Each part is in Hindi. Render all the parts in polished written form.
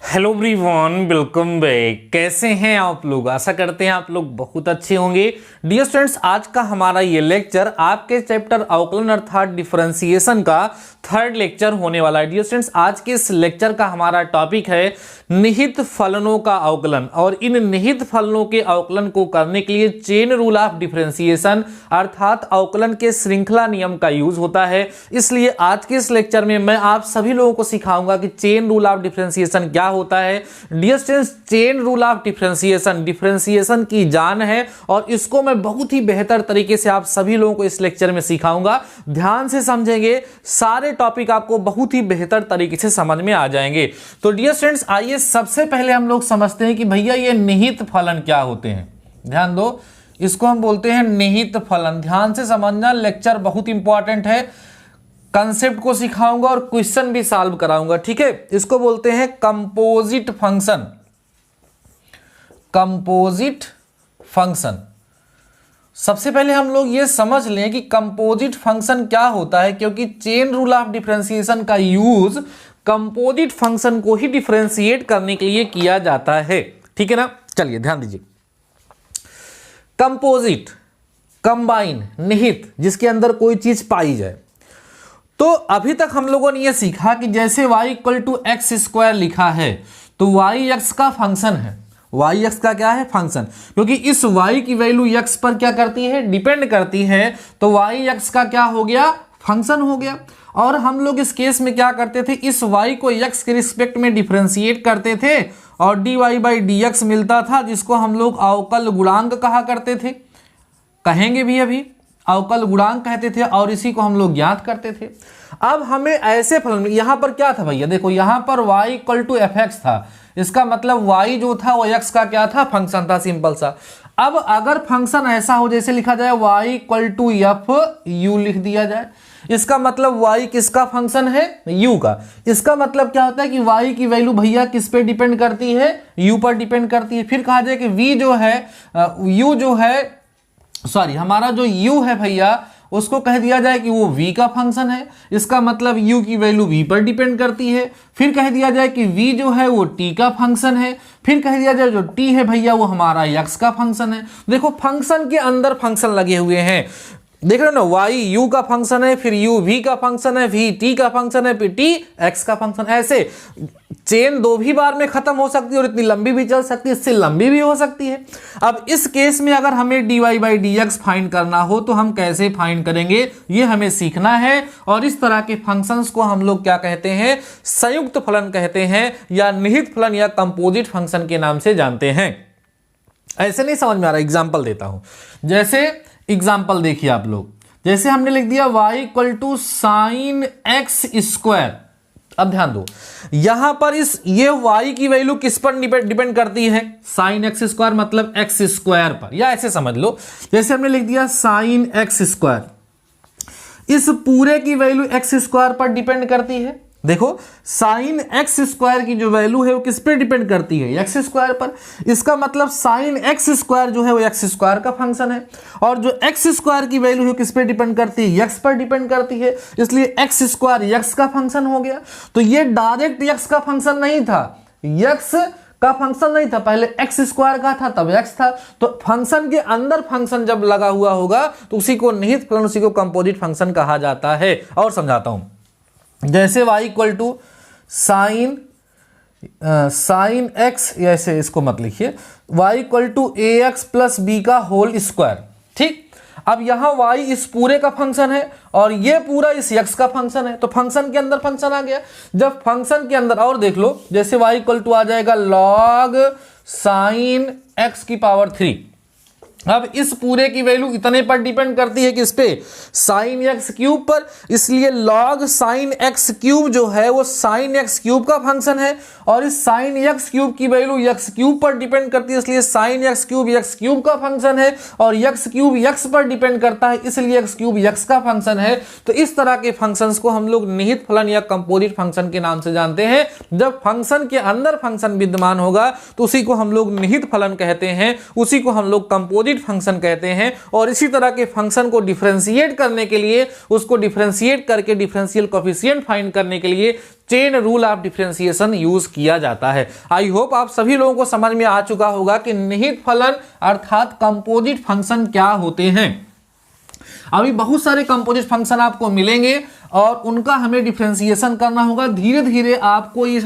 Hello everyone, welcome back. कैसे हैं आप लोग? आशा करते हैं आप लोग बहुत अच्छे होंगे। डियर स्टूडेंट्स, आज का हमारा ये लेक्चर आपके चैप्टर अवकलन अर्थात डिफरेंशिएशन का थर्ड लेक्चर होने वाला है। डियर स्टूडेंट्स, आज के इस लेक्चर का हमारा टॉपिक है निहित फलनों का अवकलन, और इन निहित फलनों के अवकलन को करने के लिए चेन रूल ऑफ डिफरेंशिएशन अर्थात अवकलन के श्रृंखला नियम का यूज होता है। इसलिए आज के इस लेक्चर में मैं आप सभी लोगों को सिखाऊंगा कि चेन रूल ऑफ डिफरेंशिएशन क्या होता है। Dear students, chain rule of differentiation की जान है और इसको मैं बहुत ही बेहतर तरीके से आप सभी लोगों को इस लेक्चर में सिखाऊंगा। ध्यान से समझेंगे, सारे टॉपिक आपको बहुत ही बेहतर तरीके से समझ में आ जाएंगे। तो डियर स्टूडेंट्स, आइए सबसे पहले हम लोग समझते हैं कि भैया ये निहित फलन क्या होते हैं। ध्यान दो, इसको हम बोलते हैं निहित फलन। ध्यान से समझना, लेक्चर बहुत इंपॉर्टेंट है। कंसेप्ट को सिखाऊंगा और क्वेश्चन भी सॉल्व कराऊंगा, ठीक है। इसको बोलते हैं कंपोजिट फंक्शन। कंपोजिट फंक्शन, सबसे पहले हम लोग ये समझ लें कि कंपोजिट फंक्शन क्या होता है, क्योंकि चेन रूल ऑफ डिफरेंशिएशन का यूज कंपोजिट फंक्शन को ही डिफरेंशिएट करने के लिए किया जाता है, ठीक है ना। चलिए ध्यान दीजिए, कंपोजिट, कंबाइन, निहित, जिसके अंदर कोई चीज पाई जाए। तो अभी तक हम लोगों ने यह सीखा कि जैसे y equal to x square लिखा है तो y x का फंक्शन है। y x का क्या है? फंक्शन, क्योंकि इस y की वैल्यू x पर क्या करती है? डिपेंड करती है। तो y x का क्या हो गया? फंक्शन हो गया। और हम लोग इस केस में क्या करते थे? इस y को x के रिस्पेक्ट में डिफरेंशिएट करते थे और dy बाई dx मिलता था, जिसको हम लोग अवकल गुणांक कहा करते थे, कहेंगे भी अभी अवकल गुणांक कहते थे, और इसी को हम लोग ज्ञात करते थे। अब हमें ऐसे फलन, यहां पर क्या था भैया? देखो, यहां पर y equal to f x था, इसका मतलब y जो था वो x का क्या था? फंक्शन था, सिंपल सा। अब अगर फंक्शन ऐसा हो, जैसे लिखा जाए y equal to f u लिख दिया जाए, इसका मतलब y किसका फंक्शन है? u का। इसका मतलब क्या होता है कि y की वैल्यू भैया किस पे डिपेंड करती है? u पर डिपेंड करती है। फिर कहा जाए कि v जो है, u जो है, सॉरी, हमारा जो u है भैया, उसको कह दिया जाए कि वो v का फंक्शन है। इसका मतलब u की वैल्यू v पर डिपेंड करती है। फिर कह दिया जाए कि v जो है वो t का फंक्शन है। फिर कह दिया जाए जो t है भैया वो हमारा x का फंक्शन है। देखो, फंक्शन के अंदर फंक्शन लगे हुए हैं, देख रहे हो ना। y u का फंक्शन है, फिर u v का फंक्शन है, v t का फंक्शन है, फिर t x का फंक्शन। ऐसे चेन दो भी बार में खत्म हो सकती है और इतनी लंबी भी चल सकती है, इससे लंबी भी हो सकती है। अब इस केस में अगर हमें dy बाई dx फाइंड करना हो तो हम कैसे फाइंड करेंगे, ये हमें सीखना है। और इस तरह के फंक्शंस को हम लोग क्या कहते हैं? संयुक्त फलन कहते हैं, या निहित फलन, या कंपोजिट फंक्शन के नाम से जानते हैं। ऐसे नहीं समझ में आ रहा, एग्जाम्पल देता हूं। जैसे एग्जाम्पल देखिए आप लोग, जैसे हमने लिख दिया y equal to sine x square. अब ध्यान दो, यहां पर ये y की वैल्यू किस पर डिपेंड करती है? साइन एक्स स्क्वायर, मतलब एक्स स्क्वायर पर, या ऐसे समझ लो, जैसे हमने लिख दिया साइन एक्स स्क्वायर, इस पूरे की वैल्यू एक्स स्क्वायर पर डिपेंड करती है। देखो, साइन एक्स स्क्वायर की जो वैल्यू है वो किस पे डिपेंड करती है? एक्स स्क्वायर पर। इसका मतलब साइन एक्स स्क्वायर जो है वो एक्स स्क्वायर का फंक्शन है, और जो एक्स स्क्वायर की वैल्यू है किस पे डिपेंड करती है? एक्स पर डिपेंड करती है, इसलिए एक्स स्क्वायर एक्स का फंक्शन हो गया। तो ये डायरेक्ट एक्स का फंक्शन नहीं था, एक्स का फंक्शन नहीं था, पहले एक्स स्क्वायर का था तब एक्स था। तो फंक्शन के अंदर फंक्शन जब लगा हुआ होगा तो उसी को निहित फलन, उसी को कंपोजिट फंक्शन कहा जाता है। और समझाता हूं, जैसे y equal to sine x, ऐसे इसको मत लिखिए, y equal to a x plus b का होल स्क्वायर, ठीक। अब यहां y इस पूरे का फंक्शन है और ये पूरा इस x का फंक्शन है, तो फंक्शन के अंदर फंक्शन आ गया। जब फंक्शन के अंदर, और देख लो, जैसे y इक्वल टू आ जाएगा लॉग साइन एक्स की पावर 3। अब इस पूरे की वैल्यू इतने पर डिपेंड करती है, किस पे? साइन एक्स क्यूब पर, इसलिए लॉग साइन एक्स क्यूब जो है वो साइन एक्स क्यूब का फंक्शन है, और इस साइन एक्स क्यूब की वैल्यू एक्स क्यूब पर डिपेंड करती है, इसलिए साइन एक्स क्यूब का फंक्शन है, और एक्स क्यूब एक्स पर डिपेंड करता है, इसलिए एक्स क्यूब एक्स का फंक्शन है। तो इस तरह के फंक्शंस को हम लोग निहित फलन या कंपोजिट फंक्शन के नाम से जानते हैं। जब फंक्शन के अंदर फंक्शन विद्यमान होगा तो उसी को हम लोग निहित फलन कहते हैं, उसी को हम लोग कंपोजिट कंपोजिट फंक्शन कहते हैं। और इसी तरह के फंक्शन को डिफरेंशिएट करने के लिए, उसको डिफरेंशिएट करके डिफरेंशियल कोएफिशिएंट फाइंड करने के लिए chain rule of differentiation use किया जाता है। आई होप आप सभी लोगों को समझ में आ चुका होगा कि निहित फलन अर्थात कंपोजिट फंक्शन क्या होते हैं। अभी बहुत सारे कंपोजिट फंक्शन आपको मिलेंगे और उनका हमें डिफरेंशिएशन करना होगा। धीरे धीरे आपको ये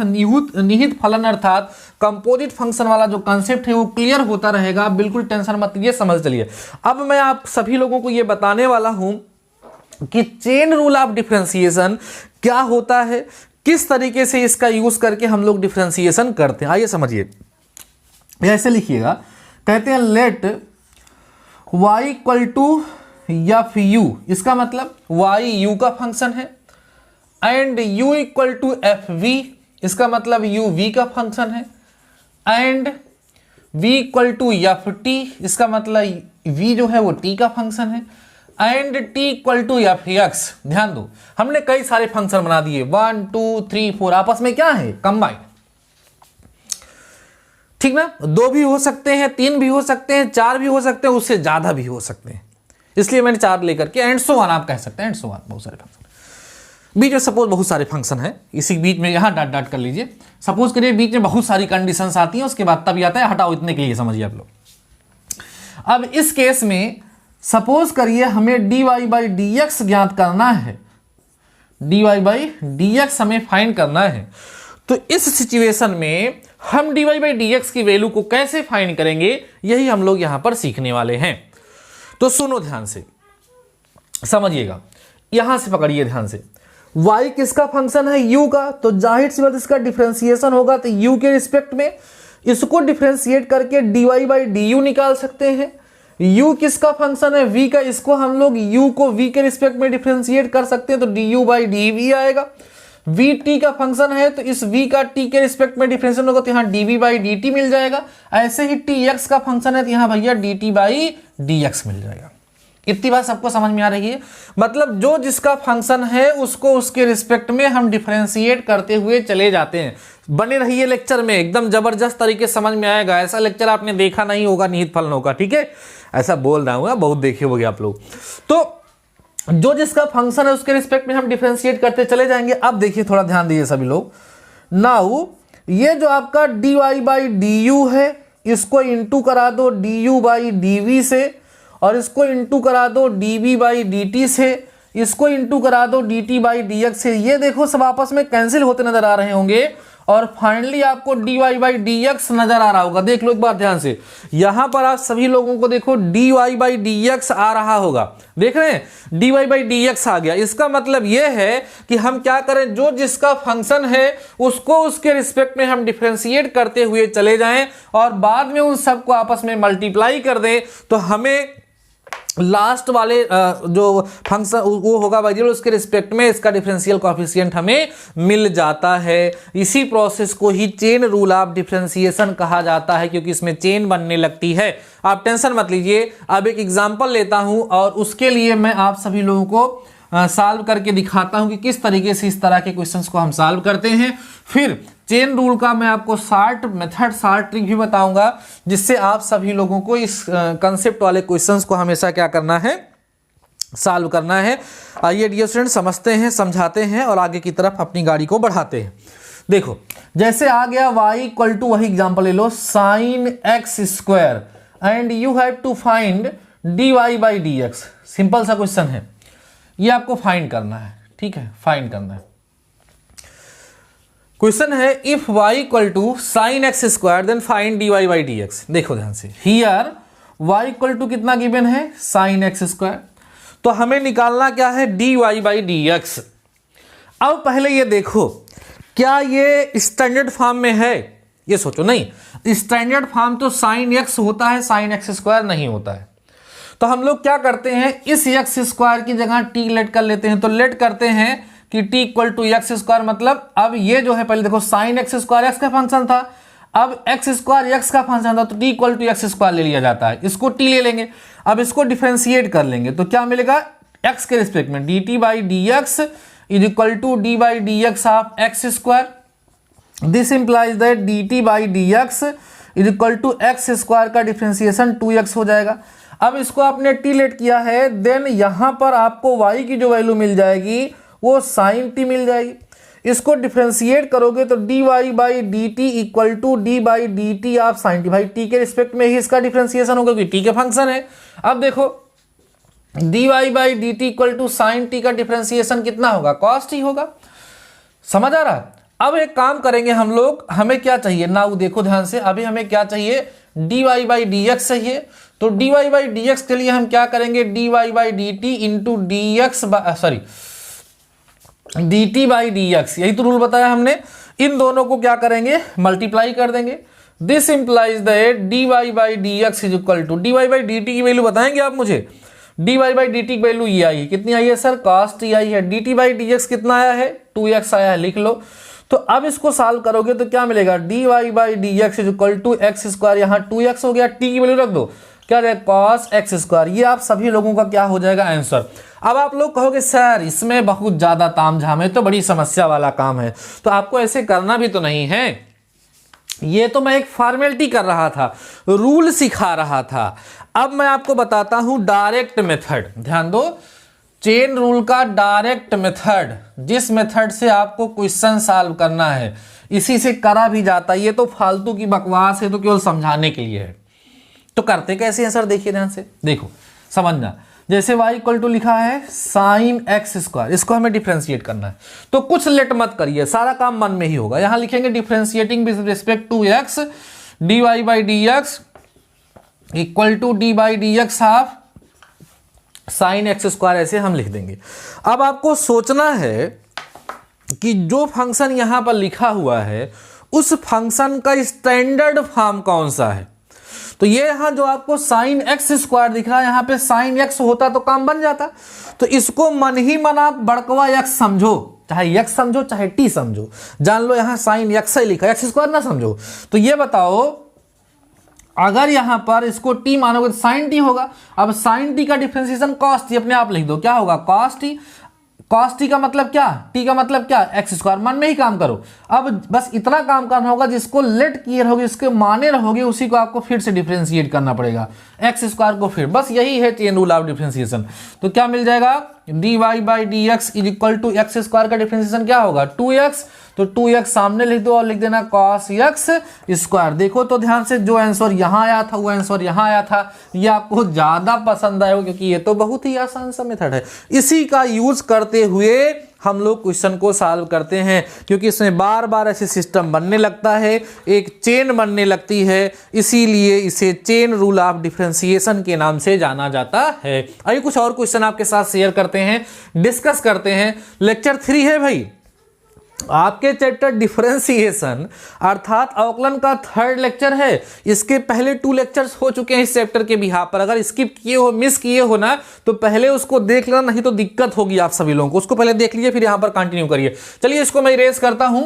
निहित फलन अर्थात कंपोजिट फंक्शन वाला जो कंसेप्ट है वो क्लियर होता रहेगा। बिल्कुल टेंशन मत लीजिए, समझ चलिए। अब मैं आप सभी लोगों को ये बताने वाला हूं कि चेन रूल ऑफ डिफरेंशिएशन क्या होता है, किस तरीके से इसका यूज करके हम लोग डिफरेंशिएशन करते हैं। आइए समझिए, ऐसे लिखिएगा, कहते हैं let y equal to f u, इसका मतलब y u का फंक्शन है, and u equal to f v, इसका मतलब u v का फंक्शन है, and v equal to f t, इसका मतलब v जो है वो t का फंक्शन है, and t equal to f x. ध्यान दो, हमने कई सारे फंक्शन बना दिए, 1 2 3 4, आपस में क्या है, कंबाइंड, ठीक ना। 2 भी हो सकते हैं, 3 भी हो सकते हैं, 4 भी हो सकते हैं, उससे ज्यादा भी हो सकते हैं, इसलिए मैंने 4 लेकर के एंड सो वन आप कह सकते हैं, एंड सो वन। बहुत सारे फंक्शन बीच में, सपोज बहुत सारे फंक्शन है, इसी बीच में यहां डॉट डॉट कर लीजिए। सपोज करिए बीच में बहुत सारी कंडीशंस आती हैं, उसके बाद तभी आता है, हटाओ इतने के लिए समझिए आप लोग। अब इस केस में सपोज करिए हमें dy बाई डी एक्स ज्ञात करना है, dy बाई डी एक्स हमें फाइंड करना है। तो इस सिचुएशन में हम dy बाई डी एक्स की वैल्यू को कैसे फाइंड करेंगे, यही हम लोग यहां पर सीखने वाले हैं। तो सुनो ध्यान से, समझिएगा, यहां से पकड़िए ध्यान से। y किसका फंक्शन है, u का, तो जाहिर सी बात इसका डिफरेंशिएशन होगा, तो u के रिस्पेक्ट में इसको डिफरेंशिएट करके dy बाई डी यू निकाल सकते हैं। u किसका फंक्शन है, v का, इसको हम लोग u को v के रिस्पेक्ट में डिफरेंशिएट कर सकते हैं, तो du बाई डी वी आएगा। v t का फंक्शन है, तो इस v का t के रिस्पेक्ट में डिफरेंशिएशन होगा, तो यहाँ dv बाई dt मिल जाएगा। ऐसे ही tx का फंक्शन है, तो यहाँ भैया dt बाई dx मिल जाएगा। इतनी बात सबको समझ में आ रही है। मतलब जो जिसका फंक्शन है उसको उसके रिस्पेक्ट में हम डिफरेंशिएट करते हुए चले जाते हैं। बने रहिए लेक्चर में, एकदम जबरदस्त तरीके से समझ में आएगा। ऐसा लेक्चर आपने देखा नहीं होगा निहित फलनों का, ठीक है, ऐसा बोल रहा हूँ, बहुत देखे होंगे आप लोग। तो जो जिसका फंक्शन है उसके रिस्पेक्ट में हम डिफरेंशिएट करते चले जाएंगे। अब देखिए, थोड़ा ध्यान दीजिए सभी लोग। नाउ ये जो आपका dy बाई डी यू है, इसको इंटू करा दो du बाई dv से, और इसको इंटू करा दो dv बाई dt से, इसको इंटू करा दो dt बाई dx से। ये देखो सब आपस में कैंसिल होते नजर आ रहे होंगे, और फाइनली आपको dy बाई dx नजर आ रहा होगा। देख लो एक बार ध्यान से, यहां पर आप सभी लोगों को देखो dy बाई dx आ रहा होगा, देख रहे हैं, dy बाई dx आ गया। इसका मतलब यह है कि हम क्या करें, जो जिसका फंक्शन है उसको उसके रिस्पेक्ट में हम डिफरेंशिएट करते हुए चले जाएं, और बाद में उन सबको आपस में मल्टीप्लाई कर दें, तो हमें लास्ट वाले जो फंक्शन वो होगा वेरिएबल, उसके रिस्पेक्ट में इसका डिफरेंशियल कोएफिशिएंट हमें मिल जाता है। इसी प्रोसेस को ही चेन रूल ऑफ डिफरेंशिएशन कहा जाता है, क्योंकि इसमें चेन बनने लगती है। आप टेंशन मत लीजिए, अब एक एग्जांपल लेता हूं और उसके लिए मैं आप सभी लोगों को सॉल्व करके दिखाता हूं कि किस तरीके से इस तरह के क्वेश्चंस को हम सॉल्व करते हैं। फिर चेन रूल का मैं आपको शॉर्ट मेथड, शॉर्ट ट्रिक भी बताऊंगा, जिससे आप सभी लोगों को इस कंसेप्ट वाले क्वेश्चंस को हमेशा क्या करना है, सॉल्व करना है। आइए डियर स्टूडेंट, समझते हैं, समझाते हैं और आगे की तरफ अपनी गाड़ी को बढ़ाते हैं। देखो, जैसे आ गया y इक्वल टू, वही एग्जांपल ले लो, sine x square, and you have to find dy by d x. Simple सा क्वेश्चन है, ये आपको फाइंड करना है, ठीक है, फाइंड करना है। क्वेश्चन है if y equal to sine x square then find dy by d x. देखो ध्यान से, हियर y इक्वल टू कितना गिवन है, साइन एक्स स्क्वायर, तो हमें निकालना क्या है, dy बाई डी एक्स। अब पहले ये देखो, क्या ये स्टैंडर्ड फॉर्म में है, ये सोचो। नहीं, स्टैंडर्ड फॉर्म तो साइन एक्स होता है, साइन एक्स स्क्वायर नहीं होता है। तो हम लोग क्या करते हैं, इस एक्स स्क्वायर की जगह t लेट कर लेते हैं। तो लेट करते हैं कि t equal to x square, मतलब अब ये जो है, पहले देखो साइन एक्स स्क्वायर एक्स का फंक्शन था, अब एक्स स्क्वायर एक्स का फंक्शन था, तो t equal to x square ले लिया जाता है। इसको t ले लेंगे, अब इसको डिफरेंशिएट कर लेंगे, तो क्या मिलेगा, x के रिस्पेक्ट में dt by d x is equal to d by d x of x square. This implies that dt by d x is equal to x square का डिफरेंशिएशन 2x हो जाएगा। अब इसको आपने t लेट किया है, देन यहां पर आपको y की जो वैल्यू मिल जाएगी वो साइन t मिल जाएगी। इसको डिफरेंशिएट करोगे तो dy by d t equal to d by d t आप साइन टी, भाई t के रिस्पेक्ट में ही इसका डिफरेंशिएशन होगा क्योंकि t के फंक्शन है। अब देखो dy by d t equal to sine t का डिफरेंशिएशन कितना होगा, cos t होगा। समझ आ रहा। अब एक काम करेंगे हम लोग, हमें क्या चाहिए ना, वो देखो ध्यान से, अभी हमें क्या चाहिए, dy बाई डी एक्स चाहिए। तो dy बाई डी एक्स के लिए हम क्या करेंगे, dy by d T into D x sorry D T by d x, यही तो रूल बताया हमने। इन दोनों को क्या करेंगे, मल्टीप्लाई कर देंगे। This implies that dy by d x is equal to, dy by d t की वैल्यू बताएंगे आप मुझे, dy बाई डी टी की वैल्यू ये आई है, कितनी आई है सर, cos t आई है। dt बाई डी एक्स कितना आया है, 2x आया है, लिख लो। तो अब इसको सॉल्व करोगे तो क्या मिलेगा, dy by d x is equal to x square, यहाँ 2x हो गया, t की वैल्यू रख दो, क्या रहेगा, cos x स्क्वायर। ये आप सभी लोगों का क्या हो जाएगा, आंसर। अब आप लोग कहोगे सर इसमें बहुत ज्यादा तामझाम है, तो बड़ी समस्या वाला काम है, तो आपको ऐसे करना भी तो नहीं है, ये तो मैं एक फॉर्मेलिटी कर रहा था, रूल सिखा रहा था। अब मैं आपको बताता हूं डायरेक्ट मेथड, ध्यान दो, चेन रूल का डायरेक्ट मेथड, जिस मेथड से आपको क्वेश्चन सॉल्व करना है, इसी से करा भी जाता है। ये तो फालतू की बकवास है, तो केवल समझाने के लिए है। तो करते कैसे हैं सर, देखिए ध्यान से, देखो समझना। जैसे y इक्वल टू लिखा है साइन एक्स स्क्वायर, इसको हमें डिफरेंशिएट करना है, तो कुछ लेट मत करिए, सारा काम मन में ही होगा। यहां लिखेंगे differentiating with respect to x, dy by d x equal to d by d x half sine x square, ऐसे हम लिख देंगे। अब आपको सोचना है कि जो फंक्शन यहां पर लिखा हुआ है उस फंक्शन का स्टैंडर्ड फॉर्म कौन सा है। तो ये यहां जो आपको साइन एक्स स्क्वायर दिख रहा है, यहां पे साइन एक्स होता तो काम बन जाता। तो इसको मन ही मन आप बड़कवा एक्स समझो, चाहे एक्स समझो चाहे टी समझो, जान लो यहां साइन एक्स ही लिखा है, एक्स स्क्वायर ना समझो। तो ये बताओ अगर यहां पर इसको टी मानोगे तो साइन टी होगा। अब साइन टी का डिफरेंशिएशन कॉस टी, अपने आप लिख दो, क्या होगा, कॉस टी। कॉस टी का मतलब क्या, टी का मतलब क्या, एक्स स्क्वायर, मन में ही काम करो। अब बस इतना काम करना होगा, जिसको लेट किए रहोगे, इसके माने रहोगे, उसी को आपको फिर से डिफरेंशिएट करना पड़ेगा, एक्स स्क्वायर को फिर, बस यही है चेन रूल ऑफ डिफरेंशिएशन। तो क्या मिल जाएगा, dy by d x is equal to x square का डिफरेंशिएशन क्या होगा, 2x। तो 2x सामने लिख दो और लिख देना cos x स्क्वायर। देखो तो ध्यान से, जो आंसर यहां आया था वो आंसर यहां आया था, ये आपको ज्यादा पसंद आएगा क्योंकि ये तो बहुत ही आसान सा मेथड है। इसी का यूज करते हुए हम लोग क्वेश्चन को सॉल्व करते हैं, क्योंकि इसमें बार बार ऐसे सिस्टम बनने लगता है, एक चेन बनने लगती है, इसीलिए इसे चेन रूल ऑफ डिफरेंशिएशन के नाम से जाना जाता है। आइए कुछ और क्वेश्चन आपके साथ शेयर करते हैं, डिस्कस करते हैं। लेक्चर 3 है भाई, आपके चैप्टर डिफरेंशिएशन अर्थात अवकलन का 3rd लेक्चर है। इसके पहले 2 लेक्चर्स हो चुके हैं इस चैप्टर के बिहाफ पर, अगर स्किप किए हो, मिस किए हो ना, तो पहले उसको देख लेना, नहीं तो दिक्कत होगी आप सभी लोगों को। उसको पहले देख लीजिए, फिर यहां पर कंटिन्यू करिए। चलिए इसको मैं इरेज करता हूं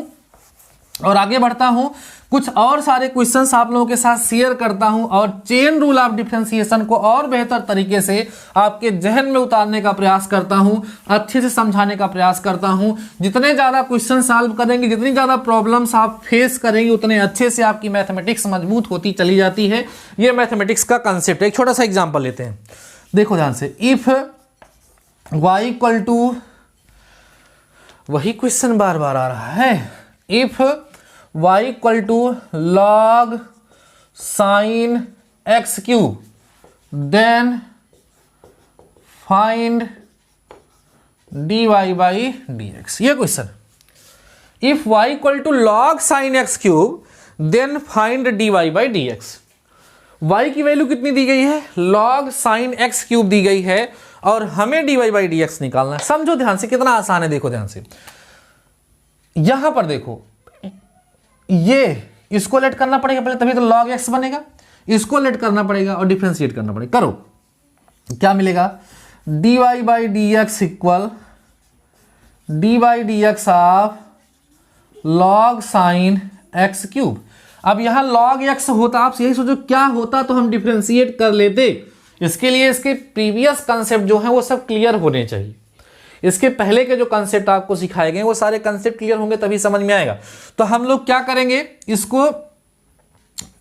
और आगे बढ़ता हूं, कुछ और सारे क्वेश्चंस आप लोगों के साथ शेयर करता हूं और चेन रूल ऑफ डिफरेंशिएशन को और बेहतर तरीके से आपके जहन में उतारने का प्रयास करता हूं, अच्छे से समझाने का प्रयास करता हूं। जितने ज़्यादा क्वेश्चन सॉल्व करेंगे, जितनी ज़्यादा प्रॉब्लम्स आप फेस करेंगे, उतने अच्छे से आपकी मैथमेटिक्स मजबूत होती चली जाती है। ये मैथमेटिक्स का कंसेप्ट है। एक छोटा सा एग्जाम्पल लेते हैं, देखो ध्यान से। इफ y इक्वल टू, वही क्वेश्चन बार बार आ रहा है, if y equal to log sine x cube then find dy by d x. ये question, if y equal to log sine x cube then find dy by d x. y की वैल्यू कितनी दी गई है, लॉग साइन एक्स क्यूब दी गई है और हमें dy बाई डी एक्स निकालना है। समझो ध्यान से, कितना आसान है, देखो ध्यान से। यहां पर देखो, ये इसको लेट करना पड़ेगा पहले, तभी तो log x बनेगा। इसको लेट करना पड़ेगा और डिफरेंशिएट करना पड़ेगा। करो, क्या मिलेगा, dy by d x equal D by d x of log sine x cube. अब यहां log x होता, आप यही सोचो क्या होता तो हम डिफरेंशिएट कर लेते। इसके लिए इसके प्रीवियस कंसेप्ट जो है वो सब क्लियर होने चाहिए। इसके पहले के जो कंसेप्ट आपको सिखाए गए वो सारे कंसेप्ट क्लियर होंगे, तभी समझ में आएगा। तो हम लोग क्या करेंगे, इसको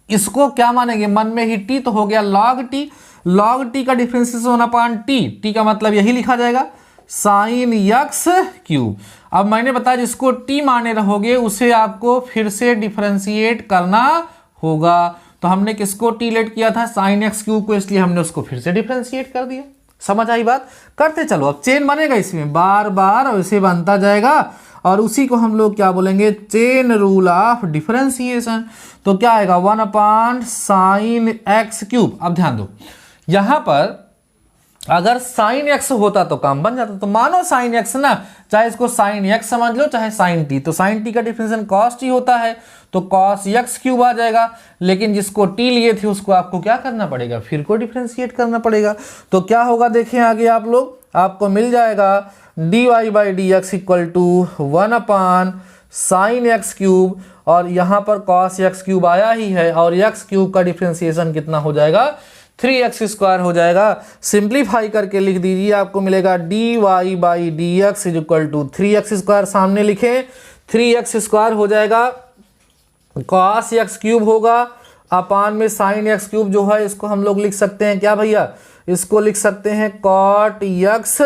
इसको क्या मानेंगे, मन में ही टी तो हो गया log t, log t का डिफरेंशिएशन अपॉन t का मतलब यही लिखा जाएगा साइन एक्स क्यूब। अब मैंने बताया जिसको t माने रहोगे उसे आपको फिर से डिफरेंशिएट करना होगा। तो हमने किसको t लेट किया था, साइन एक्स क्यूब को, इसलिए हमने उसको फिर से डिफरेंशिएट कर दिया। समझ आई बात, करते चलो। अब चेन बनेगा इसमें बार बार वैसे बनता जाएगा और उसी को हम लोग क्या बोलेंगे, चेन रूल ऑफ डिफरेंशिएशन। तो क्या आएगा 1 अपॉन साइन एक्स क्यूब। अब ध्यान दो, यहां पर अगर साइन एक्स होता तो काम बन जाता। तो मानो साइन एक्स ना, चाहे इसको साइन एक्स समझ लो चाहे साइन टी, तो साइन टी का डिफरेंशिएशन कॉस टी होता है तो कॉस एक्स क्यूब आ जाएगा। लेकिन जिसको टी लिए थे उसको आपको क्या करना पड़ेगा, फिर को डिफरेंशिएट करना पड़ेगा। तो क्या होगा देखें आगे आप लोग, आपको मिल जाएगा d y by d x equal to 1 upon sine x cube, और यहां पर कॉस एक्स क्यूब आया ही है और एक्स क्यूब का डिफरेंशिएशन कितना हो जाएगा, 3x स्क्वायर हो जाएगा। सिंप्लीफाई करके लिख दीजिए, आपको मिलेगा d y by d x is equal to 3x square, सामने लिखे 3x स्क्वायर हो जाएगा, कॉस एक्स क्यूब होगा अपान में साइन एक्स क्यूब जो है इसको हम लोग लिख सकते हैं क्या भैया, इसको लिख सकते हैं कॉट एक्स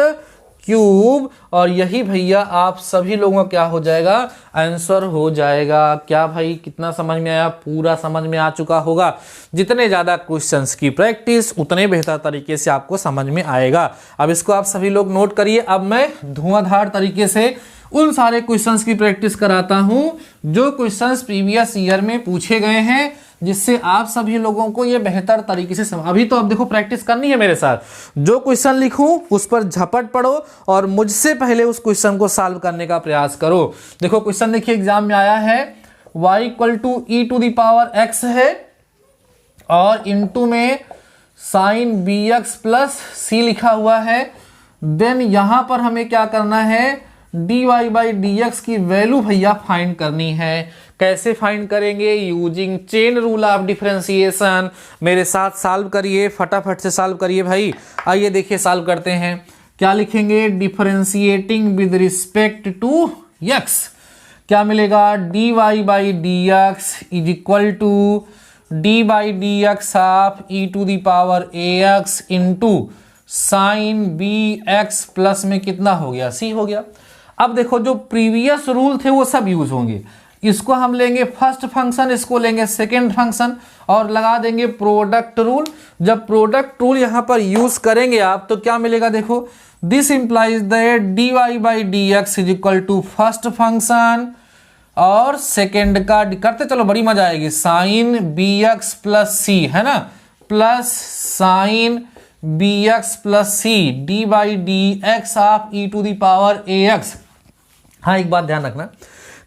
क्यूब। और यही भैया आप सभी लोगों का क्या हो जाएगा, आंसर हो जाएगा। क्या भाई कितना समझ में आया, पूरा समझ में आ चुका होगा। जितने ज़्यादा क्वेश्चंस की प्रैक्टिस उतने बेहतर तरीके से आपको समझ में आएगा। अब इसको आप सभी लोग नोट करिए। अब मैं धुआंधार तरीके से उन सारे क्वेश्चंस की प्रैक्टिस कराता हूं जो क्वेश्चंस प्रीवियस ईयर में पूछे गए हैं, जिससे आप सभी लोगों को ये बेहतर तरीके से अभी तो अब देखो प्रैक्टिस करनी है मेरे साथ। जो क्वेश्चन लिखूं उस पर झपट पड़ो और मुझसे पहले उस क्वेश्चन को सॉल्व करने का प्रयास करो। देखो क्वेश्चन देखिए एग्जाम में आया है y equal to e to the power x है और इनटू में sine b x plus c लिखा हुआ है। देन यहां पर हमें क्या करना है, d y by d x की वैल्यू भैया फाइंड करनी है। कैसे फाइंड करेंगे, using chain rule of differentiation. मेरे साथ सॉल्व करिए, फटाफट से सॉल्व करिए भाई। आइए देखिए सॉल्व करते हैं। क्या लिखेंगे, differentiating with respect to x, क्या मिलेगा, d y by d x is equal to d by d x of e to the power a x into sine b x plus में कितना हो गया, सी हो गया। अब देखो जो प्रीवियस रूल थे वो सब यूज होंगे। इसको हम लेंगे फर्स्ट फंक्शन, इसको लेंगे सेकेंड फंक्शन और लगा देंगे प्रोडक्ट रूल। जब प्रोडक्ट रूल यहां पर यूज करेंगे आप तो क्या मिलेगा, देखो this implies that d y by d x is equal to first function और सेकेंड का करते चलो, बड़ी मजा आएगी, sine b x plus c है ना, plus sine b x plus c d by d x of e to the power a x. हाँ एक बात ध्यान रखना,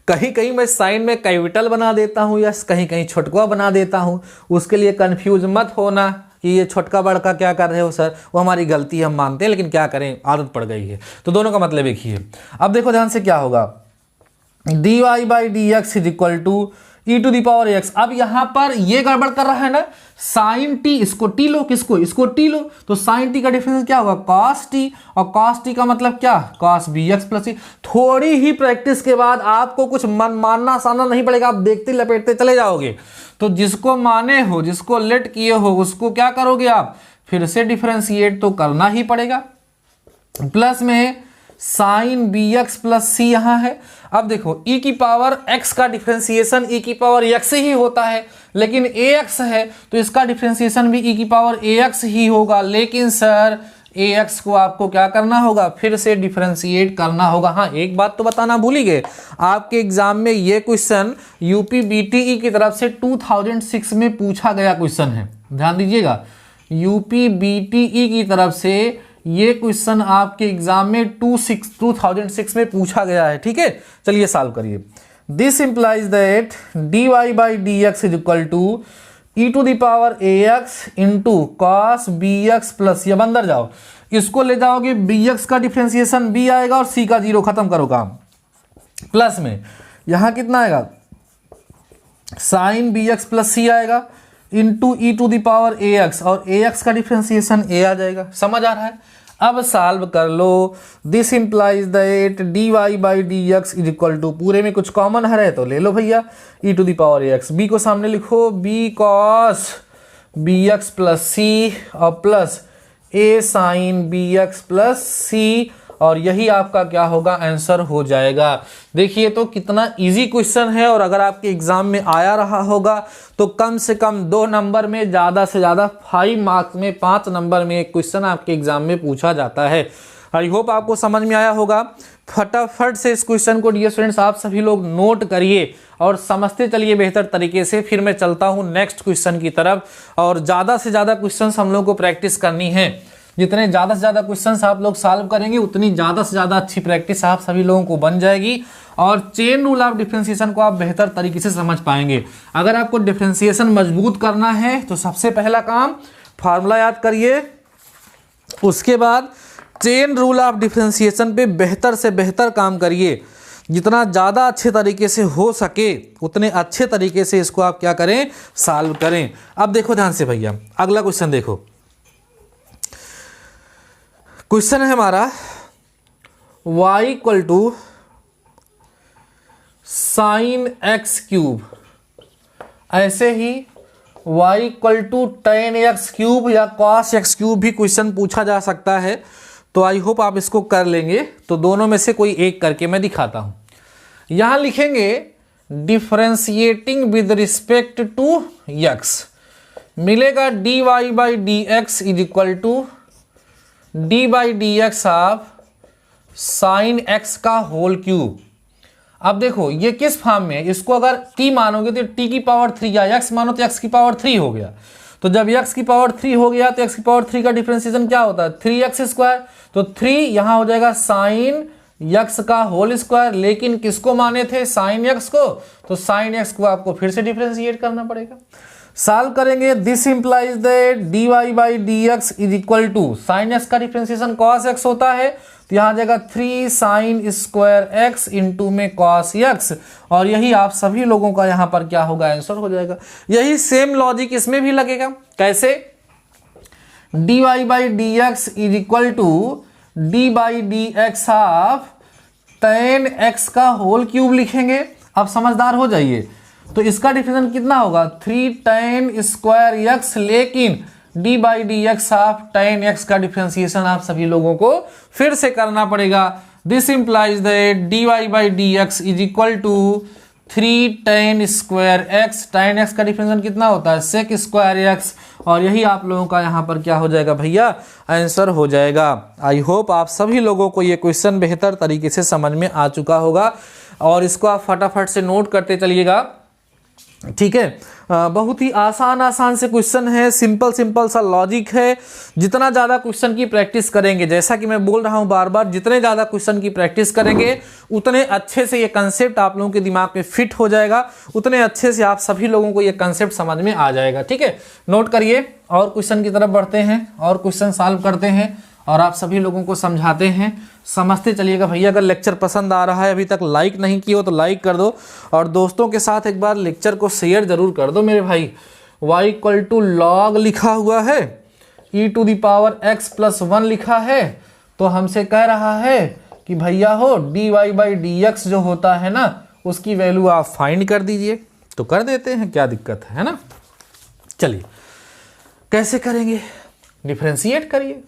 कहीं कहीं मैं साइन में कैपिटल बना देता हूं या कहीं कहीं छोटका बना देता हूं, उसके लिए कंफ्यूज मत होना कि ये छोटका बड़का क्या कर रहे हो सर, वो हमारी गलती हम मानते हैं लेकिन क्या करें आदत पड़ गई है। तो दोनों का मतलब एक ही है। अब देखो ध्यान से क्या होगा, d y by d x is equal to e to the power x. अब यहां पर ये गड़बड़ कर रहा है ना, साइन टी, इसको टी लो, किसको, इसको टी लो, तो साइन टी का डिफरेंस क्या होगा, कॉस टी, और कॉस टी का मतलब क्या, कॉस बी एक्स प्लस सी। थोड़ी ही प्रैक्टिस के बाद आपको कुछ मानना सानना नहीं पड़ेगा, आप देखते लपेटते चले जाओगे। तो जिसको माने हो, जिसको लेट किए हो, उसको क्या करोगे आप, फिर से डिफरेंशिएट तो करना ही पड़ेगा। प्लस में साइन बी एक्स प्लस सी यहां है। अब देखो e की पावर x का डिफरेंशिएशन e की पावर x ही होता है, लेकिन ax है तो इसका डिफरेंशिएशन भी e की पावर ax ही होगा। लेकिन सर ax को आपको क्या करना होगा, फिर से डिफरेंशिएट करना होगा। हाँ एक बात तो बताना भूल ही गए, आपके एग्जाम में ये क्वेश्चन यूपी बीटीई की तरफ से 2006 में पूछा गया क्वेश्चन है, ध्यान दीजिएगा। यूपी बीटीई की तरफ से ये क्वेश्चन आपके एग्जाम में 2006 में पूछा गया है, ठीक है। चलिए सॉल्व करिए। This implies that d y by d x is equal to e to the power a x into cos b x plus, ये अंदर जाओ, इसको ले जाओगे, बी एक्स का डिफरेंशिएशन बी आएगा और सी का जीरो, खत्म करो काम। प्लस में यहां कितना आएगा, sine b x plus c आएगा into e to the power a x, और ए एक्स का डिफरेंशिएशन ए आ जाएगा। समझ आ रहा है। अब सॉल्व कर लो। This implies that d y by d x is equal to, पूरे में कुछ कॉमन है तो ले लो भैया, e to the power x. B को सामने लिखो, b cos b x plus c और plus a sine b x plus c, और यही आपका क्या होगा, आंसर हो जाएगा। देखिए तो कितना इजी क्वेश्चन है, और अगर आपके एग्जाम में आया रहा होगा तो कम से कम 2 नंबर में, ज़्यादा से ज़्यादा 5 मार्क्स में 5 नंबर में एक क्वेश्चन आपके एग्जाम में पूछा जाता है। आई होप आपको समझ में आया होगा। फटाफट से इस क्वेश्चन को डियर स्टूडेंट्स आप सभी लोग नोट करिए और समझते चलिए बेहतर तरीके से। फिर मैं चलता हूँ नेक्स्ट क्वेश्चन की तरफ, और ज़्यादा से ज़्यादा क्वेश्चन हम लोग को प्रैक्टिस करनी है। जितने ज़्यादा से ज़्यादा क्वेश्चंस आप लोग सॉल्व करेंगे उतनी ज़्यादा से ज़्यादा अच्छी प्रैक्टिस आप सभी लोगों को बन जाएगी, और चेन रूल ऑफ डिफरेंशिएशन को आप बेहतर तरीके से समझ पाएंगे। अगर आपको डिफरेंशिएशन मजबूत करना है तो सबसे पहला काम फार्मूला याद करिए, उसके बाद चेन रूल ऑफ डिफरेंशिएशन पे बेहतर से बेहतर काम करिए। जितना ज़्यादा अच्छे तरीके से हो सके उतने अच्छे तरीके से इसको आप क्या करें, सॉल्व करें। अब देखो ध्यान से भैया, अगला क्वेश्चन देखो। क्वेश्चन है हमारा y equal to sine x cube, ऐसे ही y equal to tan x cube या कॉस एक्स क्यूब भी क्वेश्चन पूछा जा सकता है। तो आई होप आप इसको कर लेंगे। तो दोनों में से कोई एक करके मैं दिखाता हूं। यहां लिखेंगे differentiating with respect to x, मिलेगा dy by d x is equal to d by d x of sine x का होल क्यूब। अब देखो ये किस फॉर्म में है, इसको अगर t मानोगे तो t की पावर 3, या x मानो तो x की पावर 3 हो गया। तो जब x की पावर 3 हो गया तो x की पावर 3 का डिफरेंशिएशन क्या होता है, 3x स्क्वायर। तो 3 यहां हो जाएगा साइन x का होल स्क्वायर, लेकिन किसको माने थे, साइन x को। तो साइन x को आपको फिर से डिफरेंशिएट करना पड़ेगा। सॉल्व करेंगे, this implies that d y by d x is equal to, sine x का डिफरेंशिएशन कॉस एक्स होता है, तो यहां आ जाएगा 3 साइन स्क्वायर एक्स इंटू में कॉस एक्स, और यही आप सभी लोगों का यहां पर क्या होगा, आंसर हो जाएगा। यही सेम लॉजिक इसमें भी लगेगा। कैसे, d y by d x is equal to d by d x of tan x का होल क्यूब लिखेंगे। अब समझदार हो जाइए, तो इसका डिफरेंशिएशन कितना होगा, 3 टेन स्क्वायर एक्स, लेकिन d by d x of tan x का डिफरेंशिएशन आप सभी लोगों को फिर से करना पड़ेगा। This implies that d y by d x is equal to 3 tan square x, tan x का डिफरेंशिएशन कितना होता है, सेक स्क्वायर एक्स, और यही आप लोगों का यहाँ पर क्या हो जाएगा भैया, आंसर हो जाएगा। आई होप आप सभी लोगों को ये क्वेश्चन बेहतर तरीके से समझ में आ चुका होगा, और इसको आप फटाफट से नोट करते चलिएगा। ठीक है, बहुत ही आसान से क्वेश्चन है, सिंपल सा लॉजिक है। जितना ज़्यादा क्वेश्चन की प्रैक्टिस करेंगे, जैसा कि मैं बोल रहा हूं बार बार, जितने ज़्यादा क्वेश्चन की प्रैक्टिस करेंगे उतने अच्छे से ये कंसेप्ट आप लोगों के दिमाग में फिट हो जाएगा, उतने अच्छे से आप सभी लोगों को ये कंसेप्ट समझ में आ जाएगा। ठीक है, नोट करिए और क्वेश्चन की तरफ बढ़ते हैं और क्वेश्चन सॉल्व करते हैं और आप सभी लोगों को समझाते हैं। समझते चलिएगा भैया। अगर लेक्चर पसंद आ रहा है, अभी तक लाइक नहीं किया हो तो लाइक कर दो, और दोस्तों के साथ एक बार लेक्चर को शेयर जरूर कर दो मेरे भाई। y इक्वल टू लॉग लिखा हुआ है, e to the power x plus 1 लिखा है, तो हमसे कह रहा है कि भैया हो dy बाई डी एक्स जो होता है ना, उसकी वैल्यू आप फाइंड कर दीजिए। तो कर देते हैं, क्या दिक्कत है ना। चलिए कैसे करेंगे, डिफरेंशिएट करिए।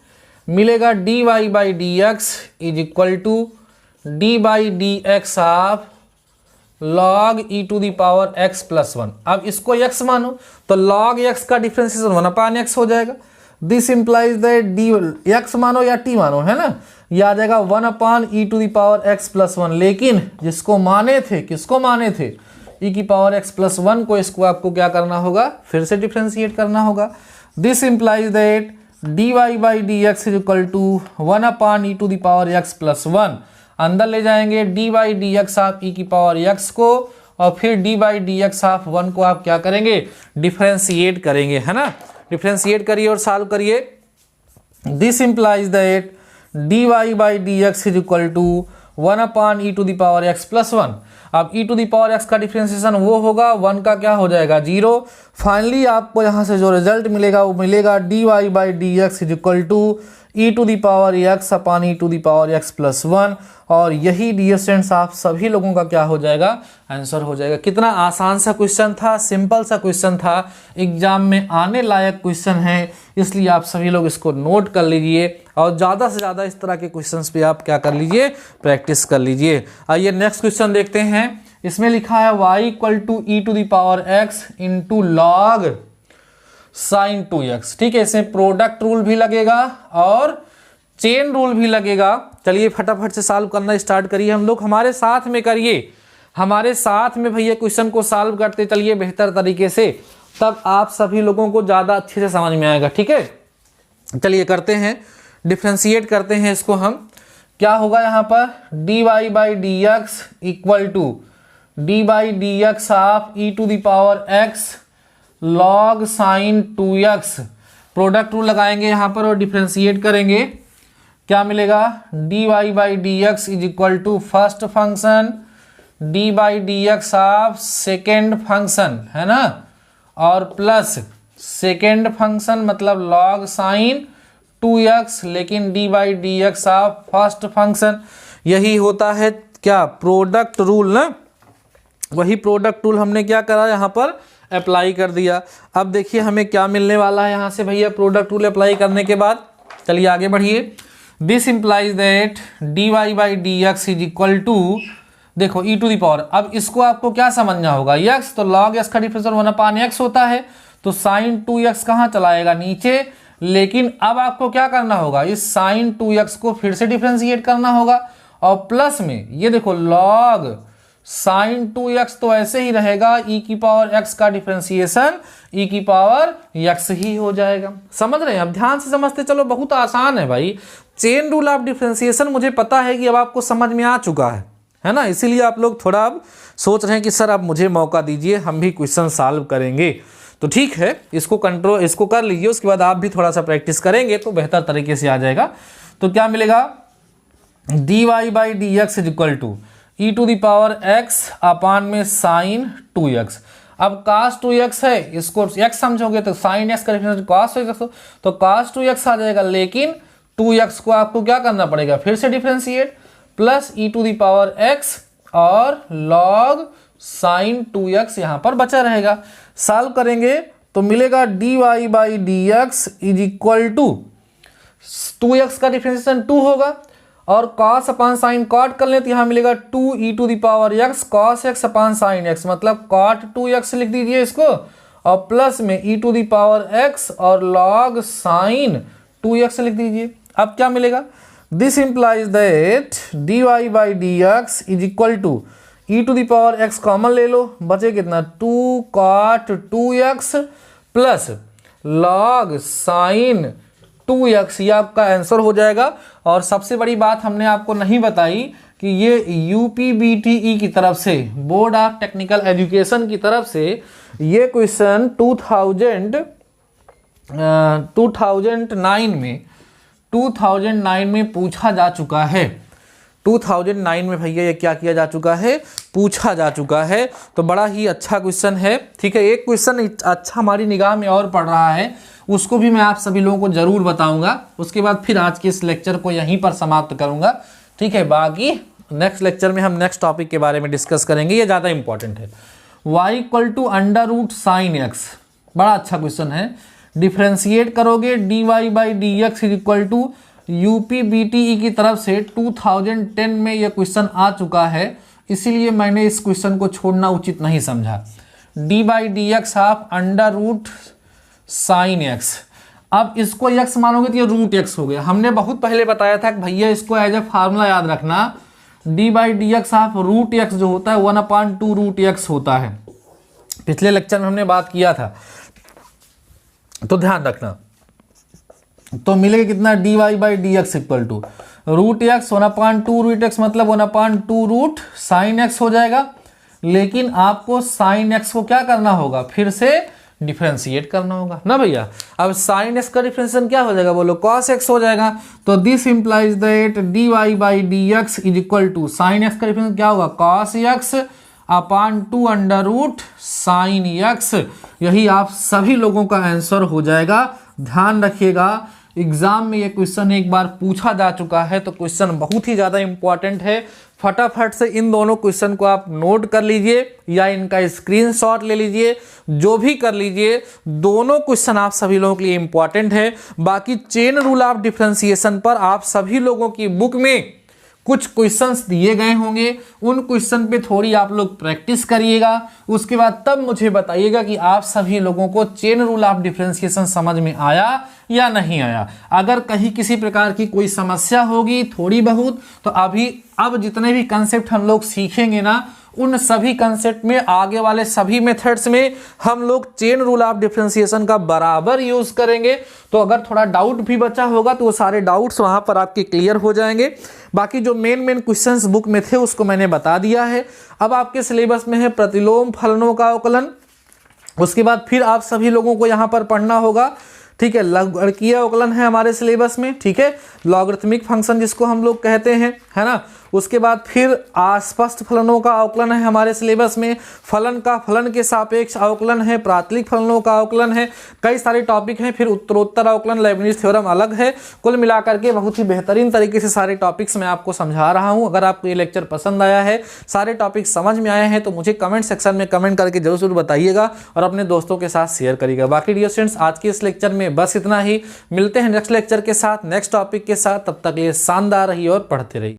मिलेगा d y by d x is equal to d by d x of log e to the power x plus 1। अब इसको x मानो तो लॉग x का डिफरेंशिएशन 1/x हो जाएगा। This implies that D x मानो या t मानो, है ना, यह आ जाएगा 1/e to the power x plus 1। लेकिन जिसको माने थे, किसको माने थे, e की पावर x प्लस 1 को, इसको आपको क्या करना होगा, फिर से डिफरेंशिएट करना होगा। This implies that d y by d x is equal to 1/e to the power x plus 1। अंदर ले जाएंगे d by d x of e की पावर x को, और फिर d by d x of 1 को आप क्या करेंगे, डिफरेंशिएट करेंगे, है ना। डिफरेंशिएट करिए और सॉल्व करिए। This implies that d y by d x is equal to 1/e to the power x plus 1। अब e to the power x का डिफरेंशिएशन वो होगा, 1 का क्या हो जाएगा, 0। फाइनली आपको यहाँ से जो रिजल्ट मिलेगा वो मिलेगा d y by d x is equal to e to the power x upon e to the power x plus 1। और यही डियर स्टूडेंट्स आप सभी लोगों का क्या हो जाएगा, आंसर हो जाएगा। कितना आसान सा क्वेश्चन था, सिंपल सा क्वेश्चन था, एग्जाम में आने लायक क्वेश्चन है, इसलिए आप सभी लोग इसको नोट कर लीजिए और ज़्यादा से ज़्यादा इस तरह के क्वेश्चंस पे आप क्या कर लीजिए, प्रैक्टिस कर लीजिए। आइए नेक्स्ट क्वेश्चन देखते हैं। इसमें लिखा है y equal to e to the power x into log sine 2x। ठीक है, इसमें प्रोडक्ट रूल भी लगेगा और चेन रूल भी लगेगा। चलिए फटाफट से सॉल्व करना स्टार्ट करिए, हम लोग हमारे साथ में करिए, हमारे साथ में भैया क्वेश्चन को सॉल्व करते चलिए बेहतर तरीके से, तब आप सभी लोगों को ज़्यादा अच्छे से समझ में आएगा। ठीक है, चलिए करते हैं, डिफ्रेंशिएट करते हैं इसको हम। क्या होगा यहाँ पर, d y by d x equal to d by d x of e to the power x log sine 2x। Product rule लगाएंगे यहाँ पर और डिफ्रेंशिएट करेंगे। क्या मिलेगा, d y by d x is equal to first function d by d x of second function, है ना, और प्लस सेकेंड फंक्शन मतलब लॉग साइन 2x, लेकिन d by d x of first function. यही होता है क्या, प्रोडक्ट रूल ना। वही प्रोडक्ट रूल हमने क्या करा, यहाँ पर अप्लाई कर दिया। अब देखिए हमें क्या मिलने वाला है यहाँ से भैया, प्रोडक्ट रूल अप्लाई करने के बाद। चलिए आगे बढ़िए। This implies that d y by d x is equal to, देखो ई टू दी पावर, अब इसको आपको क्या समझना होगा, एक्स तो लॉग एक्स का डिफरेंशियल 1/x होता है, तो साइन 2x कहाँ चलाएगा, नीचे। लेकिन अब आपको क्या करना होगा, इस साइन 2x को फिर से डिफरेंशिएट करना होगा और प्लस में ये देखो लॉग साइन 2x तो ऐसे ही रहेगा, e की पावर x का डिफरेंशिएशन e की पावर x ही हो जाएगा। समझ रहे हैं, अब ध्यान से समझते चलो, बहुत आसान है भाई। चेन रूल ऑफ डिफरेंशिएशन मुझे पता है कि अब आपको समझ में आ चुका है ना, इसीलिए आप लोग थोड़ा अब सोच रहे हैं कि सर अब मुझे मौका दीजिए, हम भी क्वेश्चन सॉल्व करेंगे। तो ठीक है, इसको कंट्रोल, इसको कर लीजिए, उसके बाद आप भी थोड़ा सा प्रैक्टिस करेंगे तो बेहतर तरीके से आ जाएगा। तो क्या मिलेगा, d y by d x is equal to e to the power x upon में साइन 2x। अब cos 2x है, इसको x समझोगे तो साइन x का डिफरेंस cos 2x, तो cos 2x आ जाएगा, लेकिन 2x को आपको क्या करना पड़ेगा, फिर से differentiate, plus e to the power x और log साइन 2x यहाँ पर बचा रहेगा। सॉल्व करेंगे तो मिलेगा d y by d x is equal to 2x का डिफरेंशिएशन 2 होगा और cos अपान साइन कॉट कर लें तो यहाँ मिलेगा 2 e to the power x cos x upon sine x, मतलब cot 2x लिख दीजिए इसको, और प्लस में e to the power x और log साइन 2x लिख दीजिए। अब क्या मिलेगा, this implies that d y by d x is equal to e to the power x common ले लो, बचे कितना 2 cot 2x plus log sine 2x, ये आपका आंसर हो जाएगा। और सबसे बड़ी बात हमने आपको नहीं बताई कि ये यूपीबीटीई की तरफ से, बोर्ड ऑफ टेक्निकल एजुकेशन की तरफ से ये क्वेश्चन 2009 में पूछा जा चुका है। 2009 में भैया ये क्या किया जा चुका है, पूछा जा चुका है। तो बड़ा ही अच्छा क्वेश्चन है। ठीक है, एक क्वेश्चन अच्छा हमारी निगाह में और पड़ रहा है, उसको भी मैं आप सभी लोगों को जरूर बताऊंगा। उसके बाद फिर आज के इस लेक्चर को यहीं पर समाप्त करूंगा। ठीक है, बाकी नेक्स्ट लेक्चर में हम नेक्स्ट टॉपिक के बारे में डिस्कस करेंगे, ये ज़्यादा इंपॉर्टेंट है। y equal to under root sine x, बड़ा अच्छा क्वेश्चन है। डिफ्रेंशिएट करोगे d y by d x is equal to UPBTE की तरफ से 2010 में यह क्वेश्चन आ चुका है, इसीलिए मैंने इस क्वेश्चन को छोड़ना उचित नहीं समझा। D by d x of under root sine x, अब इसको x मानोगे तो ये रूट x हो गया। हमने बहुत पहले बताया था कि भैया इसको एज ए फार्मूला याद रखना, d by d x of root x जो होता है 1/2 रूट x होता है। पिछले लेक्चर में हमने बात किया था, तो ध्यान रखना। तो मिलेगा कितना, d y by d x equal to root x 1/2 root x, मतलब 1/2 रूट साइन x हो जाएगा। लेकिन आपको साइन x को क्या करना होगा, फिर से डिफरेंशिएट करना होगा ना भैया। अब साइन x का डिफरेंशिएशन क्या हो जाएगा, बोलो cos x हो जाएगा। तो this implies that d y by d x is equal to sine x का डिफरेंशिएशन क्या होगा, cos x अपान 2 अंडर रूट साइन x। यही आप सभी लोगों का आंसर हो जाएगा। ध्यान रखिएगा, एग्जाम में ये क्वेश्चन एक बार पूछा जा चुका है, तो क्वेश्चन बहुत ही ज़्यादा इंपॉर्टेंट है। फटाफट से इन दोनों क्वेश्चन को आप नोट कर लीजिए या इनका स्क्रीनशॉट ले लीजिए, जो भी कर लीजिए, दोनों क्वेश्चन आप सभी लोगों के लिए इंपॉर्टेंट है। बाकी चेन रूल ऑफ डिफरेंशिएशन पर आप सभी लोगों की बुक में कुछ क्वेश्चंस दिए गए होंगे, उन क्वेश्चन पे थोड़ी आप लोग प्रैक्टिस करिएगा, उसके बाद तब मुझे बताइएगा कि आप सभी लोगों को चेन रूल ऑफ डिफरेंशिएशन समझ में आया या नहीं आया। अगर कहीं किसी प्रकार की कोई समस्या होगी थोड़ी बहुत, तो अब जितने भी कंसेप्ट हम लोग सीखेंगे ना, उन सभी कंसेप्ट में आगे वाले सभी मेथड्स में हम लोग चेन रूल ऑफ डिफरेंशिएशन का बराबर यूज करेंगे। तो अगर थोड़ा डाउट भी बचा होगा तो वो सारे डाउट्स वहां पर आपके क्लियर हो जाएंगे। बाकी जो मेन क्वेश्चंस बुक में थे उसको मैंने बता दिया है। अब आपके सिलेबस में है प्रतिलोम फलनों का अवकलन, उसके बाद फिर आप सभी लोगों को यहाँ पर पढ़ना होगा, ठीक है, लघुगणकीय अवकलन है हमारे सिलेबस में, ठीक है, लॉगरिथमिक फंक्शन जिसको हम लोग कहते हैं, है ना। उसके बाद फिर अस्पष्ट फलनों का अवकलन है हमारे सिलेबस में, फलन का फलन के सापेक्ष अवकलन है, प्रातलिक फलनों का अवकलन है, कई सारे टॉपिक हैं। फिर उत्तरोत्तर अवकलन, लेबनिज थ्योरम अलग है। कुल मिलाकर के बहुत ही बेहतरीन तरीके से सारे टॉपिक्स मैं आपको समझा रहा हूं। अगर आपको ये लेक्चर पसंद आया है, सारे टॉपिक समझ में आए हैं, तो मुझे कमेंट सेक्शन में कमेंट करके जरूर बताइएगा और अपने दोस्तों के साथ शेयर करिएगा। बाकी डियर स्टूडेंट्स, आज के इस लेक्चर में बस इतना ही। मिलते हैं नेक्स्ट लेक्चर के साथ, नेक्स्ट टॉपिक के साथ। तब तक ये शानदार रहिए और पढ़ते रहिए।